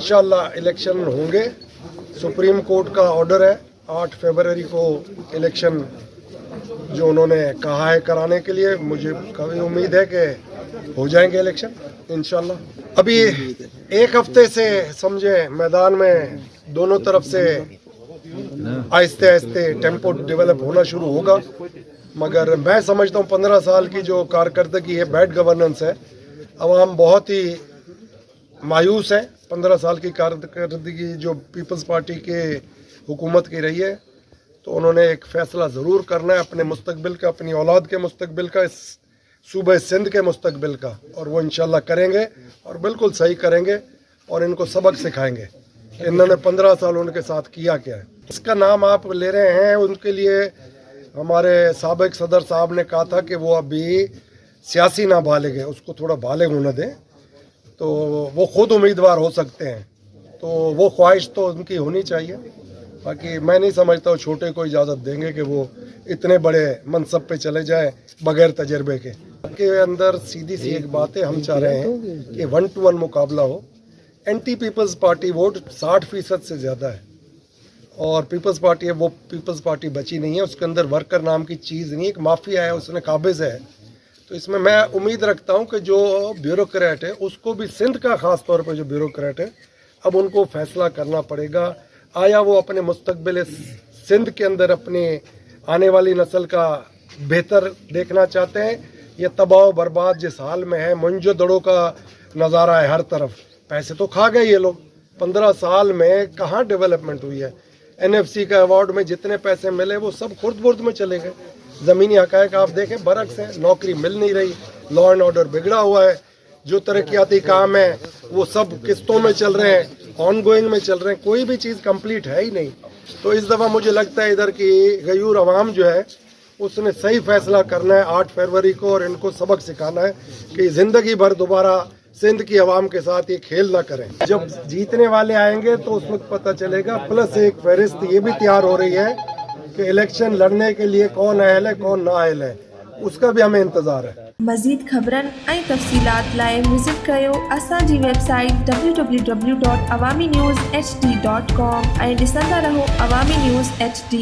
इंशाल्लाह इलेक्शन होंगे। Supreme court का ऑर्डर है 8 फरवरी को इलेक्शन जो उन्होंने कहा है कराने के लिए। मुझे काफ़ी उम्मीद है कि हो जाएंगे इलेक्शन इंशाल्लाह। अभी एक हफ्ते से समझे मैदान में दोनों तरफ से आहिस्ते आहिस्ते टेम्पो डेवलप होना शुरू होगा, मगर मैं समझता हूँ 15 साल की जो कारकर्दगी है, बैड गवर्नेंस है, अवाम बहुत ही मायूस है। 15 साल की कारकर्दगी जो पीपल्स पार्टी के हुकूमत की रही है, तो उन्होंने एक फ़ैसला ज़रूर करना है अपने मुस्तकबिल का, अपनी औलाद के मुस्तकबिल का, इस सूबे सिंध के मुस्तकबिल का, और वो इंशाल्लाह करेंगे और बिल्कुल सही करेंगे और इनको सबक सिखाएंगे। इन्होंने 15 साल उनके साथ किया क्या है। इसका नाम आप ले रहे हैं, उनके लिए हमारे साबिक सदर साहब ने कहा था कि वो अभी सियासी ना बालिग है, उसको थोड़ा बालिग होने दें तो वो खुद उम्मीदवार हो सकते हैं। तो वो ख्वाहिश तो उनकी होनी चाहिए, बाकी मैं नहीं समझता वो छोटे को इजाज़त देंगे कि वो इतने बड़े मनसब पे चले जाए बगैर तजर्बे के अंदर। सीधी सी एक बात है, हम चाह रहे हैं कि 1-to-1 मुकाबला हो। एंटी पीपल्स पार्टी वोट 60% से ज़्यादा है, और पीपल्स पार्टी है वो पीपल्स पार्टी बची नहीं है, उसके अंदर वर्कर नाम की चीज़ नहीं, एक माफिया है, उसने काबिज़ है। तो इसमें मैं उम्मीद रखता हूं कि जो ब्यूरोक्रेट है, उसको भी सिंध का ख़ास तौर पे जो ब्यूरोक्रेट है, अब उनको फैसला करना पड़ेगा। आया वो अपने मुस्तकबिल सिंध के अंदर अपने आने वाली नस्ल का बेहतर देखना चाहते हैं, ये तबाह बर्बाद जिस हाल में है, मुंजो दड़ों का नज़ारा है हर तरफ। पैसे तो खा गए ये लोग, 15 साल में कहाँ डेवलपमेंट हुई है। NFC का अवार्ड में जितने पैसे मिले वो सब खुर्द बुर्द में चले गए। ज़मीनी हक़ाइक़ आप देखें, बरक्स है, नौकरी मिल नहीं रही, लॉ एंड ऑर्डर बिगड़ा हुआ है, जो तरक्याती काम है वो सब किस्तों में चल रहे हैं, ऑन गोइंग में चल रहे हैं, कोई भी चीज़ कंप्लीट है ही नहीं। तो इस दफ़ा मुझे लगता है इधर की गयूर अवाम जो है उसने सही फैसला करना है 8 फरवरी को, और इनको सबक सिखाना है कि ज़िंदगी भर दोबारा सिंध की आवाम के साथ ये खेल ना करें। जब जीतने वाले आएंगे तो उस वक्त पता चलेगा। प्लस एक फहरिस्त ये भी तैयार हो रही है कि इलेक्शन लड़ने के लिए कौन अहल है कौन ना अहल है, उसका भी हमें इंतज़ार है। मज़ीद ख़बरनि ऐं तफ़सीलात लाइ विज़िट कयो असांजी वेबसाइट www.awamiNewsHD.com ऐं ॾिसंदा रहो अवामी न्यूज़ HD।